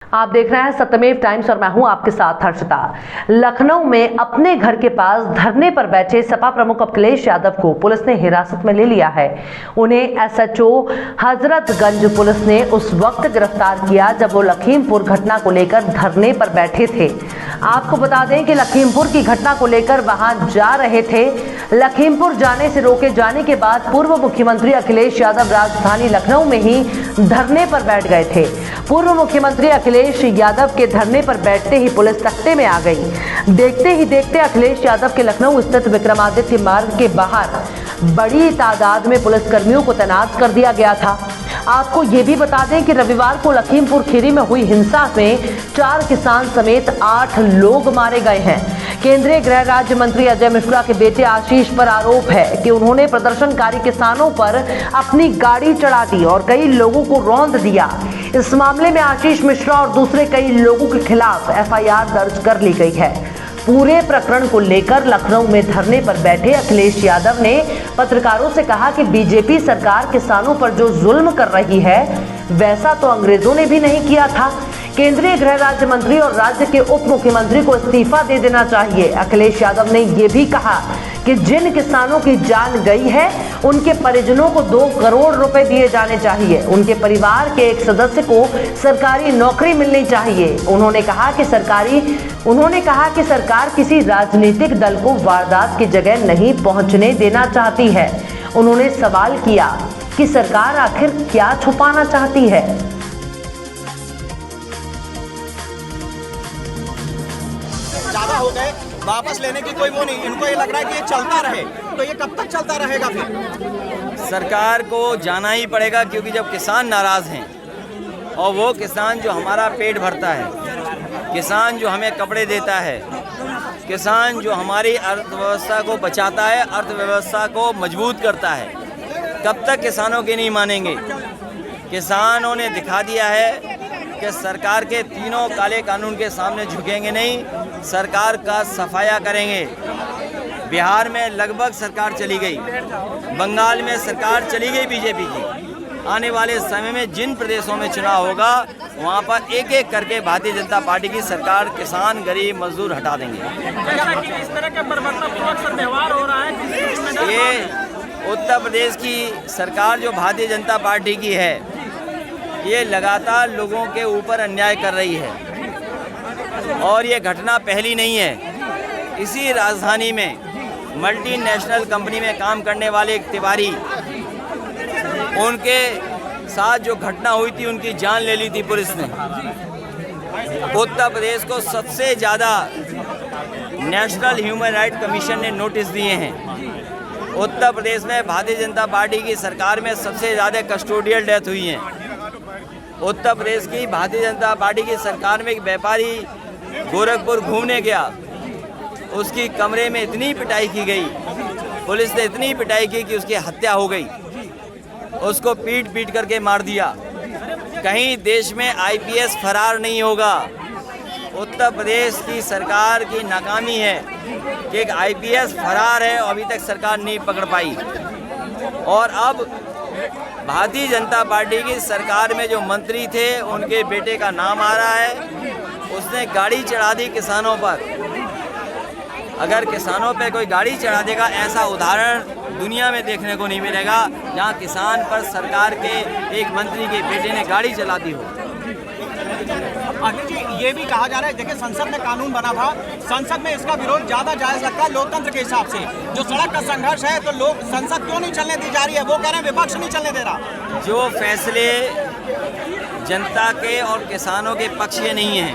आप देख रहे हैं सत्यमेव टाइम्स और मैं हूं आपके साथ हर्षिता। लखनऊ में अपने घर के पास धरने पर बैठे सपा प्रमुख अखिलेश यादव को पुलिस ने हिरासत में ले लिया है। उन्हें एसएचओ हजरतगंज पुलिस ने उस वक्त गिरफ्तार किया जब वो लखीमपुर घटना को लेकर धरने पर बैठे थे। आपको बता दें कि लखीमपुर की घटना को लेकर वहां जा रहे थे। लखीमपुर जाने से रोके जाने के बाद पूर्व मुख्यमंत्री अखिलेश यादव राजधानी लखनऊ में ही धरने पर बैठ गए थे। पूर्व मुख्यमंत्री अखिलेश यादव के धरने पर बैठते ही पुलिस सख्ते में आ गई। देखते ही देखते अखिलेश यादव के लखनऊ स्थित विक्रमादित्य मार्ग के बाहर बड़ी तादाद में पुलिसकर्मियों को तैनात कर दिया गया था। आपको ये भी बता दें कि रविवार को लखीमपुर खीरी में हुई हिंसा में 4 किसान समेत 8 लोग मारे गए हैं। केंद्रीय गृह राज्य मंत्री अजय मिश्रा के बेटे आशीष पर आरोप है कि उन्होंने प्रदर्शनकारी किसानों पर अपनी गाड़ी चढ़ा दी और कई लोगों को रौंद दिया। इस मामले में आशीष मिश्रा और दूसरे कई लोगों के खिलाफ एफआईआर दर्ज कर ली गई है। पूरे प्रकरण को लेकर लखनऊ में धरने पर बैठे अखिलेश यादव ने पत्रकारों से कहा कि बीजेपी सरकार किसानों पर जो जुल्म कर रही है वैसा तो अंग्रेजों ने भी नहीं किया था। केंद्रीय गृह राज्य मंत्री और राज्य के उप मुख्यमंत्री को इस्तीफा दे देना चाहिए। अखिलेश यादव ने यह भी कहा कि जिन किसानों की जान गई है उनके परिजनों को 2 करोड़ रुपए दिए जाने चाहिए। उनके परिवार के एक सदस्य को सरकारी नौकरी मिलनी चाहिए। उन्होंने कहा कि सरकार किसी राजनीतिक दल को वारदात की जगह नहीं पहुंचने देना चाहती है। उन्होंने सवाल किया कि सरकार आखिर क्या छुपाना चाहती है। ज्यादा हो गए, वापस लेने की कोई वो नहीं। इनको ये लग रहा है कि ये चलता रहे, तो ये कब तक चलता रहेगा? फिर सरकार को जाना ही पड़ेगा, क्योंकि जब किसान नाराज हैं और वो किसान जो हमारा पेट भरता है, किसान जो हमें कपड़े देता है, किसान जो हमारी अर्थव्यवस्था को बचाता है, अर्थव्यवस्था को मजबूत करता है, कब तक किसानों के नहीं मानेंगे? किसानों ने दिखा दिया है कि सरकार के तीनों काले कानून के सामने झुकेंगे नहीं, सरकार का सफाया करेंगे। बिहार में लगभग सरकार चली गई, बंगाल में सरकार चली गई बीजेपी की। आने वाले समय में जिन प्रदेशों में चुनाव होगा वहाँ पर एक एक करके भारतीय जनता पार्टी की सरकार किसान, गरीब, मजदूर हटा देंगे। इस तरह के बर्बरतापूर्वक व्यवहार हो रहा है। ये उत्तर प्रदेश की सरकार जो भारतीय जनता पार्टी की है, ये लगातार लोगों के ऊपर अन्याय कर रही है और ये घटना पहली नहीं है। इसी राजधानी में मल्टीनेशनल कंपनी में काम करने वाले एक तिवारी, उनके साथ जो घटना हुई थी उनकी जान ले ली थी पुलिस ने। उत्तर प्रदेश को सबसे ज़्यादा नेशनल ह्यूमन राइट कमीशन ने नोटिस दिए हैं। उत्तर प्रदेश में भारतीय जनता पार्टी की सरकार में सबसे ज़्यादा कस्टोडियल डेथ हुई हैं। उत्तर प्रदेश की भारतीय जनता पार्टी की सरकार में एक व्यापारी गोरखपुर घूमने गया, उसकी कमरे में इतनी पिटाई की गई, पुलिस ने इतनी पिटाई की कि उसकी हत्या हो गई, उसको पीट पीट करके मार दिया। कहीं देश में आईपीएस फरार नहीं होगा। उत्तर प्रदेश की सरकार की नाकामी है कि एक आईपीएस फरार है और अभी तक सरकार नहीं पकड़ पाई। और अब भारतीय जनता पार्टी की सरकार में जो मंत्री थे उनके बेटे का नाम आ रहा है, उसने गाड़ी चढ़ा दी किसानों पर। अगर किसानों पे कोई गाड़ी चढ़ा देगा, ऐसा उदाहरण दुनिया में देखने को नहीं मिलेगा जहां किसान पर सरकार के एक मंत्री के बेटे ने गाड़ी चला दी हो। अखिल जी, ये भी कहा जा रहा है, देखिए संसद में कानून बना था, संसद में इसका विरोध ज्यादा जायज लगता है लोकतंत्र के हिसाब से। जो सड़क का संघर्ष है तो लोग संसद क्यों नहीं चलने दी जा रही है? वो कह रहे हैं विपक्ष नहीं चलने दे रहा। जो फैसले जनता के और किसानों के पक्ष के नहीं हैं,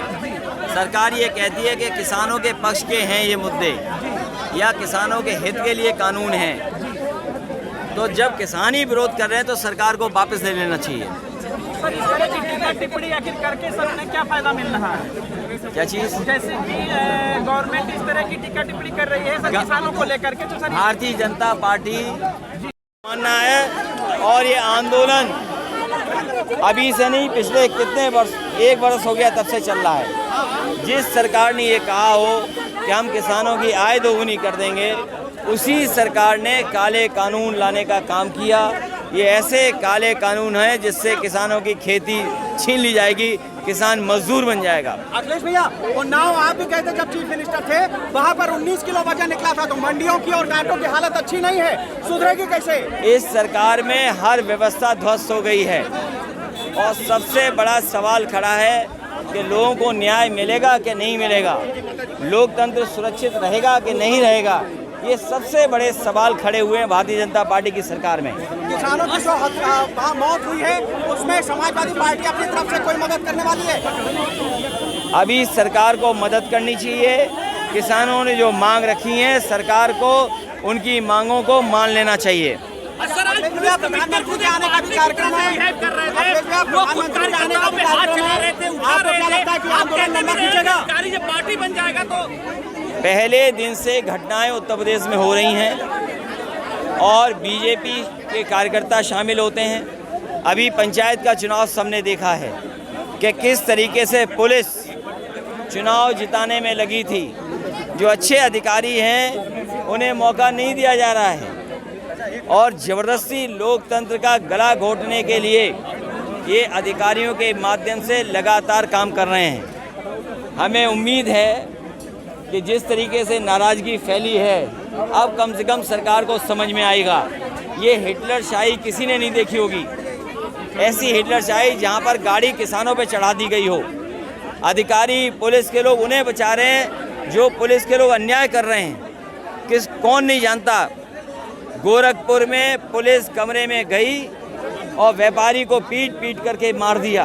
सरकार ये कहती है कि किसानों के पक्ष के हैं ये मुद्दे या किसानों के हित के लिए कानून है, तो जब किसान ही विरोध कर रहे हैं तो सरकार को वापस ले लेना चाहिए। सर, इस तरह की टीका टिप्पणी आखिर करके सबने क्या फायदा मिल रहा है? क्या चीज़? जैसे कि गवर्नमेंट इस तरह की टीका टिप्पणी कर रही है सर किसानों को लेकर के, तो सर भारतीय जनता पार्टी मानना है और ये आंदोलन अभी से नहीं, पिछले कितने वर्ष, 1 वर्ष हो गया तब से चल रहा है। जिस सरकार ने ये कहा हो कि हम किसानों की आय दोगुनी कर देंगे, उसी सरकार ने काले कानून लाने का काम किया। ये ऐसे काले कानून हैं जिससे किसानों की खेती छीन ली जाएगी। किसान मजदूर बन जाएगा। अखिलेश भैया, वो नाव आप भी कहते जब चीफ मिनिस्टर थे वहाँ पर 19 किलो वजन निकला था, तो मंडियों की और घाटों की हालत अच्छी नहीं है, सुधरेगी कैसे? इस सरकार में हर व्यवस्था ध्वस्त हो गई है और सबसे बड़ा सवाल खड़ा है कि लोगों को न्याय मिलेगा कि नहीं मिलेगा, लोकतंत्र सुरक्षित रहेगा कि नहीं रहेगा। ये सबसे बड़े सवाल खड़े हुए हैं भारतीय जनता पार्टी की सरकार में। किसानों की जो वहाँ मौत हुई है उसमें समाजवादी पार्टी अपनी तरफ से कोई मदद करने वाली है? अभी सरकार को मदद करनी चाहिए। किसानों ने जो मांग रखी है, सरकार को उनकी मांगों को मान लेना चाहिए। प्रधानमंत्री के आने का भी कार्यक्रम है, प्रधानमंत्री के आने का भी कार्यक्रम है, आपको क्या लगता है कि आंदोलन लंबा खींचेगा? पार्टी बन जाएगा तो पहले दिन से घटनाएं उत्तर प्रदेश में हो रही हैं और बीजेपी के कार्यकर्ता शामिल होते हैं। अभी पंचायत का चुनाव सबने देखा है कि किस तरीके से पुलिस चुनाव जिताने में लगी थी। जो अच्छे अधिकारी हैं उन्हें मौका नहीं दिया जा रहा है और ज़बरदस्ती लोकतंत्र का गला घोटने के लिए ये अधिकारियों के माध्यम से लगातार काम कर रहे हैं। हमें उम्मीद है कि जिस तरीके से नाराज़गी फैली है, अब कम से कम सरकार को समझ में आएगा। ये हिटलरशाही किसी ने नहीं देखी होगी, ऐसी हिटलरशाही जहाँ पर गाड़ी किसानों पे चढ़ा दी गई हो। अधिकारी पुलिस के लोग उन्हें बचा रहे हैं जो पुलिस के लोग अन्याय कर रहे हैं। कौन नहीं जानता, गोरखपुर में पुलिस कमरे में गई और व्यापारी को पीट पीट करके मार दिया।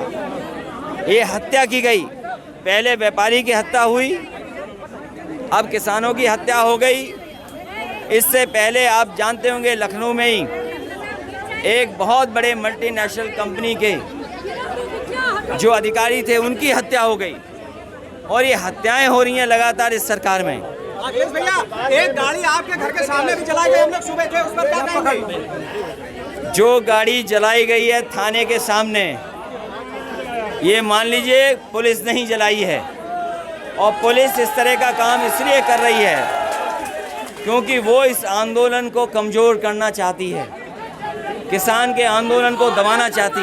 ये हत्या की गई। पहले व्यापारी की हत्या हुई, अब किसानों की हत्या हो गई। इससे पहले आप जानते होंगे लखनऊ में ही एक बहुत बड़े मल्टीनेशनल कंपनी के जो अधिकारी थे उनकी हत्या हो गई और ये हत्याएं हो रही हैं लगातार इस सरकार में। अखिलेश भैया, एक गाड़ी आपके घर के सामने भी जलाई गई, हम लोग सुबह थे, उस पर क्या कहेंगे? जो गाड़ी जलाई गई है थाने के सामने, ये मान लीजिए पुलिस नहीं जलाई है और पुलिस इस तरह का काम इसलिए कर रही है क्योंकि वो इस आंदोलन को कमज़ोर करना चाहती है, किसान के आंदोलन को दबाना चाहती है।